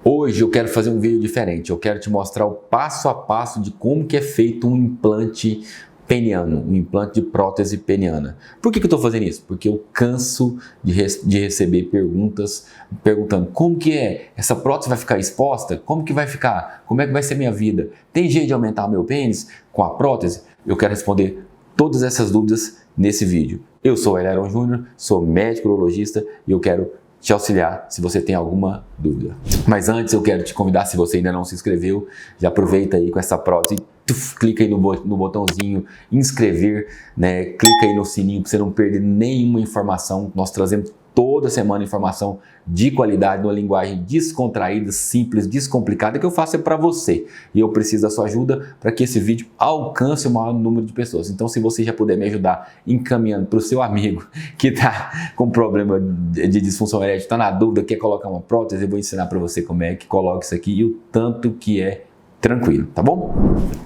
Hoje eu quero fazer um vídeo diferente, eu quero te mostrar o passo a passo de como que é feito um implante peniano, um implante de prótese peniana. Por que eu estou fazendo isso? Porque eu canso de receber perguntas perguntando como que é, essa prótese vai ficar exposta? Como que vai ficar? Como é que vai ser minha vida? Tem jeito de aumentar o meu pênis com a prótese? Eu quero responder todas essas dúvidas nesse vídeo. Eu sou o Elleron Júnior, sou médico urologista e eu quero te auxiliar se você tem alguma dúvida. Mas antes eu quero te convidar, se você ainda não se inscreveu, já aproveita aí com essa prótese, clica aí no botãozinho inscrever, né? Clica aí no sininho para você não perder nenhuma informação. Nós trazemos toda semana informação de qualidade, numa linguagem descontraída, simples, descomplicada, que eu faço é para você. E eu preciso da sua ajuda para que esse vídeo alcance o maior número de pessoas. Então, se você já puder me ajudar encaminhando para o seu amigo que está com problema de disfunção erétil, está na dúvida, quer colocar uma prótese, eu vou ensinar para você como é que coloca isso aqui e o tanto que é tranquilo, tá bom?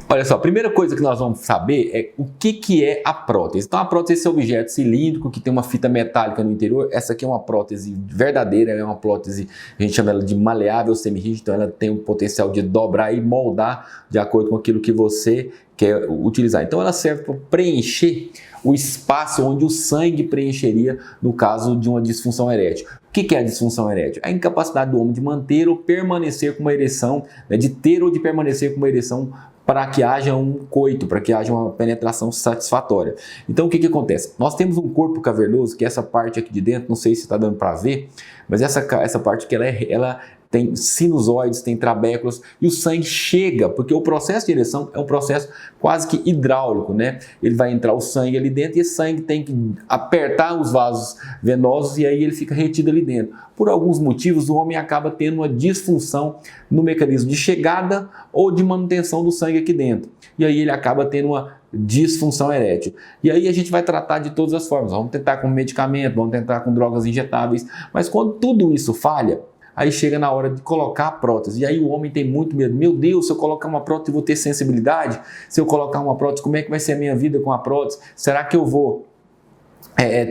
Olha só, a primeira coisa que nós vamos saber é o que é a prótese. Então a prótese é esse objeto cilíndrico que tem uma fita metálica no interior. Essa aqui é uma prótese verdadeira, é uma prótese, a gente chama ela de maleável semi-rígida, então ela tem o potencial de dobrar e moldar de acordo com aquilo que você quer utilizar. Então ela serve para preencher o espaço onde o sangue preencheria no caso de uma disfunção erétil. O que é a disfunção erétil? A incapacidade do homem de manter ou permanecer com uma ereção, né, de ter ou de permanecer com uma ereção para que haja um coito, para que haja uma penetração satisfatória. Então o que acontece? Nós temos um corpo cavernoso, que é essa parte aqui de dentro, não sei se está dando para ver, mas essa parte que ela tem sinusoides, tem trabéculas e o sangue chega, porque o processo de ereção é um processo quase que hidráulico, né? Ele vai entrar o sangue ali dentro e esse sangue tem que apertar os vasos venosos e aí ele fica retido ali dentro. Por alguns motivos, o homem acaba tendo uma disfunção no mecanismo de chegada ou de manutenção do sangue aqui dentro. E aí ele acaba tendo uma disfunção erétil. E aí a gente vai tratar de todas as formas. Vamos tentar com medicamento, vamos tentar com drogas injetáveis, mas quando tudo isso falha, aí chega na hora de colocar a prótese. E aí o homem tem muito medo. Meu Deus, se eu colocar uma prótese, eu vou ter sensibilidade? Se eu colocar uma prótese, como é que vai ser a minha vida com a prótese? Será que eu vou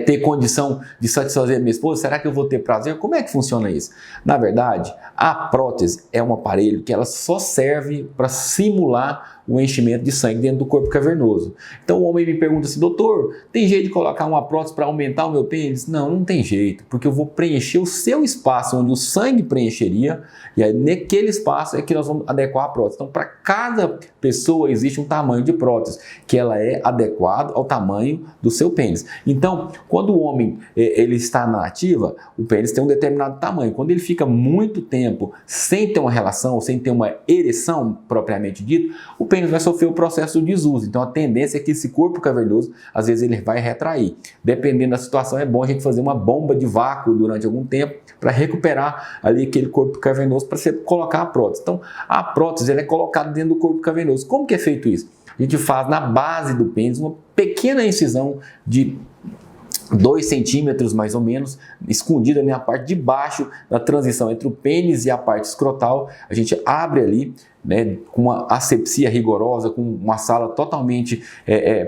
ter condição de satisfazer a minha esposa? Será que eu vou ter prazer? Como é que funciona isso? Na verdade, a prótese é um aparelho que ela só serve para simular o enchimento de sangue dentro do corpo cavernoso. Então o homem me pergunta assim, doutor, tem jeito de colocar uma prótese para aumentar o meu pênis? Não, não tem jeito, porque eu vou preencher o seu espaço onde o sangue preencheria, e aí naquele espaço é que nós vamos adequar a prótese. Então para cada pessoa existe um tamanho de prótese, que ela é adequado ao tamanho do seu pênis. Então quando o homem ele está na ativa, o pênis tem um determinado tamanho. Quando ele fica muito tempo sem ter uma relação, ou sem ter uma ereção propriamente dita, o pênis vai sofrer o processo de desuso. Então a tendência é que esse corpo cavernoso, às vezes ele vai retrair. Dependendo da situação, é bom a gente fazer uma bomba de vácuo durante algum tempo para recuperar ali aquele corpo cavernoso para você colocar a prótese. Então a prótese ela é colocada dentro do corpo cavernoso. Como que é feito isso? A gente faz na base do pênis uma pequena incisão de 2 centímetros mais ou menos, escondida na parte de baixo da transição entre o pênis e a parte escrotal. A gente abre ali, né, com uma asepsia rigorosa, com uma sala totalmente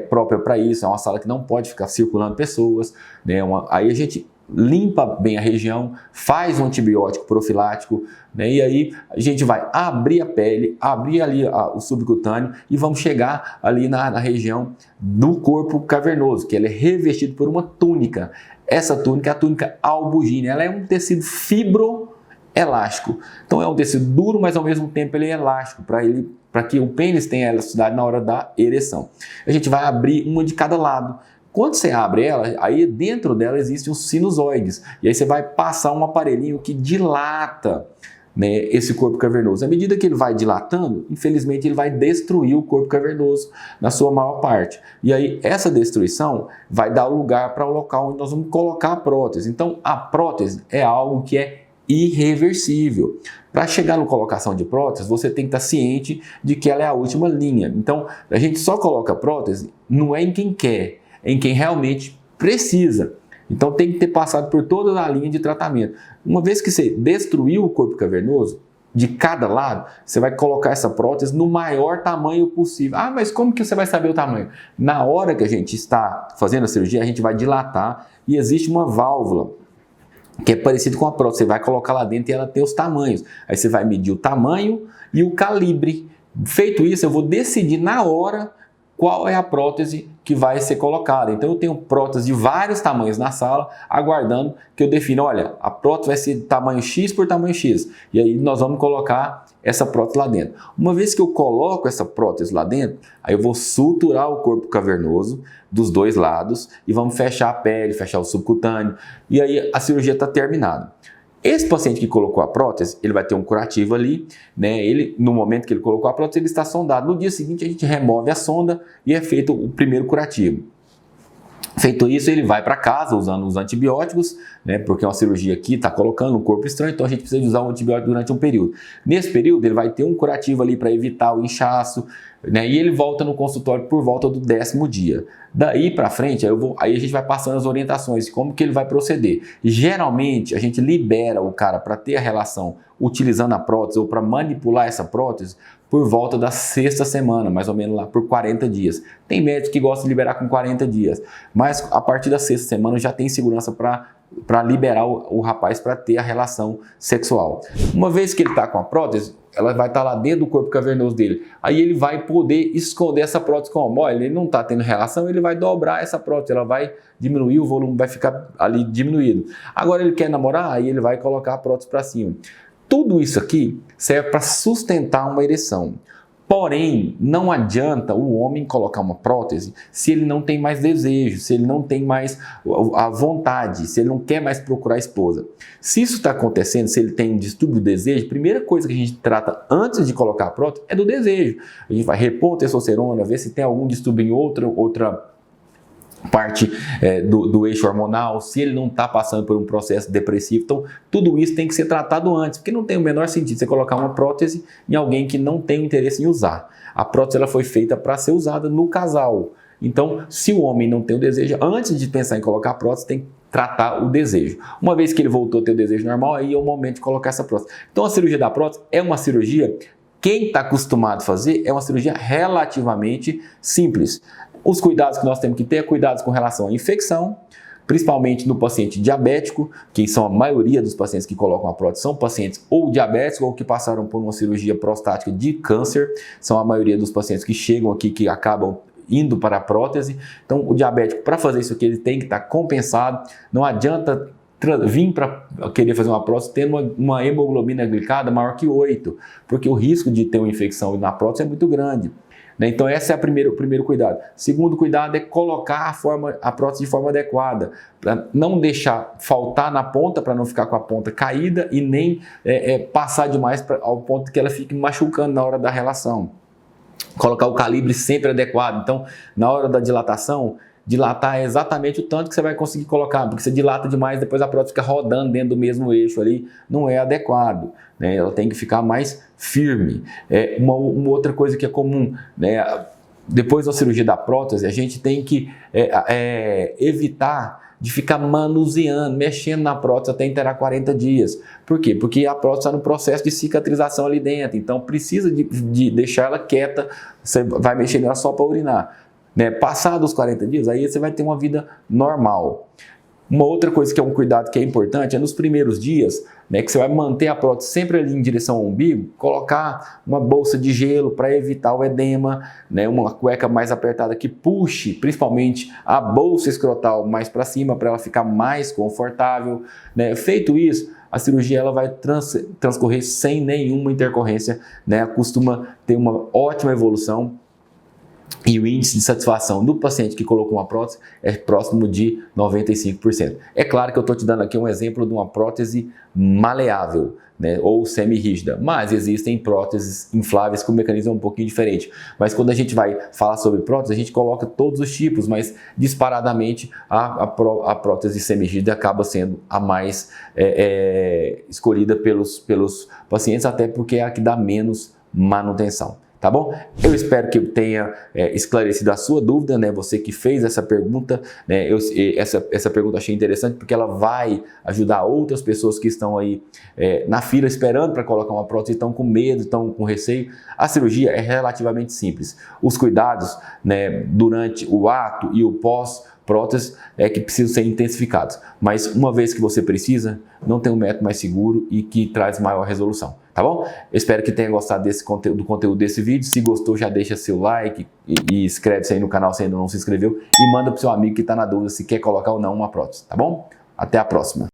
própria para isso. É uma sala que não pode ficar circulando pessoas, né, aí a gente limpa bem a região, faz um antibiótico profilático, né? E aí a gente vai abrir a pele, abrir ali o subcutâneo e vamos chegar ali na região do corpo cavernoso, que ele é revestido por uma túnica. Essa túnica é a túnica albugínea, ela é um tecido fibroelástico. Então é um tecido duro, mas ao mesmo tempo ele é elástico, para que o pênis tenha elasticidade na hora da ereção. A gente vai abrir uma de cada lado. Quando você abre ela, aí dentro dela existem os sinusoides. E aí você vai passar um aparelhinho que dilata, né, esse corpo cavernoso. À medida que ele vai dilatando, infelizmente ele vai destruir o corpo cavernoso na sua maior parte. E aí essa destruição vai dar lugar para o local onde nós vamos colocar a prótese. Então a prótese é algo que é irreversível. Para chegar na colocação de prótese, você tem que estar ciente de que ela é a última linha. Então a gente só coloca a prótese, não é em quem quer, em quem realmente precisa. Então tem que ter passado por toda a linha de tratamento. Uma vez que você destruiu o corpo cavernoso, de cada lado, você vai colocar essa prótese no maior tamanho possível. Ah, mas como que você vai saber o tamanho? Na hora que a gente está fazendo a cirurgia, a gente vai dilatar e existe uma válvula que é parecido com a prótese. Você vai colocar lá dentro e ela tem os tamanhos. Aí você vai medir o tamanho e o calibre. Feito isso, eu vou decidir na hora qual é a prótese que vai ser colocada. Então eu tenho próteses de vários tamanhos na sala, aguardando que eu defina, olha, a prótese vai ser tamanho X por tamanho X. E aí nós vamos colocar essa prótese lá dentro. Uma vez que eu coloco essa prótese lá dentro, aí eu vou suturar o corpo cavernoso dos dois lados e vamos fechar a pele, fechar o subcutâneo. E aí a cirurgia está terminada. Esse paciente que colocou a prótese, ele vai ter um curativo ali, né? Ele, no momento que ele colocou a prótese, ele está sondado. No dia seguinte, a gente remove a sonda e é feito o primeiro curativo. Feito isso, ele vai para casa usando os antibióticos, né? Porque é uma cirurgia que está colocando um corpo estranho, então a gente precisa de usar o antibiótico durante um período. Nesse período, ele vai ter um curativo ali para evitar o inchaço, né? E ele volta no consultório por volta do 10º dia. Daí para frente, aí a gente vai passando as orientações de como que ele vai proceder. E, geralmente, a gente libera o cara para ter a relação utilizando a prótese ou para manipular essa prótese por volta da 6ª semana, mais ou menos lá por 40 dias. Tem médicos que gostam de liberar com 40 dias, mas a partir da 6ª semana já tem segurança para liberar o rapaz para ter a relação sexual. Uma vez que ele está com a prótese, ela vai estar lá dentro do corpo cavernoso dele. Aí ele vai poder esconder essa prótese como? Olha, ele não está tendo relação, ele vai dobrar essa prótese, ela vai diminuir, o volume vai ficar ali diminuído. Agora ele quer namorar, aí ele vai colocar a prótese para cima. Tudo isso aqui serve para sustentar uma ereção. Porém, não adianta o homem colocar uma prótese se ele não tem mais desejo, se ele não tem mais a vontade, se ele não quer mais procurar a esposa. Se isso está acontecendo, se ele tem um distúrbio do desejo, a primeira coisa que a gente trata antes de colocar a prótese é do desejo. A gente vai repor a testosterona, ver se tem algum distúrbio em outra parte do eixo hormonal, se ele não está passando por um processo depressivo. Então, tudo isso tem que ser tratado antes, porque não tem o menor sentido você colocar uma prótese em alguém que não tem o interesse em usar. A prótese ela foi feita para ser usada no casal. Então, se o homem não tem o desejo, antes de pensar em colocar a prótese, tem que tratar o desejo. Uma vez que ele voltou a ter o desejo normal, aí é o momento de colocar essa prótese. Então, a cirurgia da prótese é uma cirurgia, quem está acostumado a fazer, é uma cirurgia relativamente simples. Os cuidados que nós temos que ter é cuidados com relação à infecção, principalmente no paciente diabético, que são a maioria dos pacientes que colocam a prótese, são pacientes ou diabéticos ou que passaram por uma cirurgia prostática de câncer, são a maioria dos pacientes que chegam aqui que acabam indo para a prótese. Então, o diabético, para fazer isso aqui, ele tem que estar compensado, não adianta vir para querer fazer uma prótese tendo uma hemoglobina glicada maior que 8, porque o risco de ter uma infecção na prótese é muito grande. Então esse é o primeiro cuidado. Segundo cuidado é colocar a prótese de forma adequada, para não deixar faltar na ponta, para não ficar com a ponta caída e nem passar demais ao ponto que ela fique machucando na hora da relação. Colocar o calibre sempre adequado. Então, na hora da dilatação, dilatar exatamente o tanto que você vai conseguir colocar, porque você dilata demais, depois a prótese fica rodando dentro do mesmo eixo ali, não é adequado, né? Ela tem que ficar mais firme. Uma outra coisa que é comum, né? Depois da cirurgia da prótese, a gente tem que evitar de ficar manuseando, mexendo na prótese até inteirar 40 dias. Por quê? Porque a prótese está no processo de cicatrização ali dentro, então precisa de deixar ela quieta, você vai mexer nela só para urinar. Passados os 40 dias, aí você vai ter uma vida normal. Uma outra coisa que é um cuidado que é importante é nos primeiros dias, né, que você vai manter a prótese sempre ali em direção ao umbigo, colocar uma bolsa de gelo para evitar o edema, né, uma cueca mais apertada que puxe principalmente a bolsa escrotal mais para cima para ela ficar mais confortável, né. Feito isso, a cirurgia ela vai transcorrer sem nenhuma intercorrência, né, costuma ter uma ótima evolução. E o índice de satisfação do paciente que colocou uma prótese é próximo de 95%. É claro que eu estou te dando aqui um exemplo de uma prótese maleável, né, ou semi-rígida, mas existem próteses infláveis com um mecanismo um pouquinho diferente. Mas quando a gente vai falar sobre prótese, a gente coloca todos os tipos, mas disparadamente a prótese semi-rígida acaba sendo a mais escolhida pelos pacientes, até porque é a que dá menos manutenção. Tá bom? Eu espero que eu tenha esclarecido a sua dúvida, né? Você que fez essa pergunta, né? Essa pergunta eu achei interessante porque ela vai ajudar outras pessoas que estão aí na fila esperando para colocar uma prótese, estão com medo, estão com receio. A cirurgia é relativamente simples. Os cuidados, né, durante o ato e o pós-prótese é que precisam ser intensificados. Mas uma vez que você precisa, não tem um método mais seguro e que traz maior resolução. Tá bom? Espero que tenha gostado do conteúdo desse vídeo. Se gostou, já deixa seu like e inscreve-se aí no canal se ainda não se inscreveu. E manda para o seu amigo que está na dúvida se quer colocar ou não uma prótese. Tá bom? Até a próxima.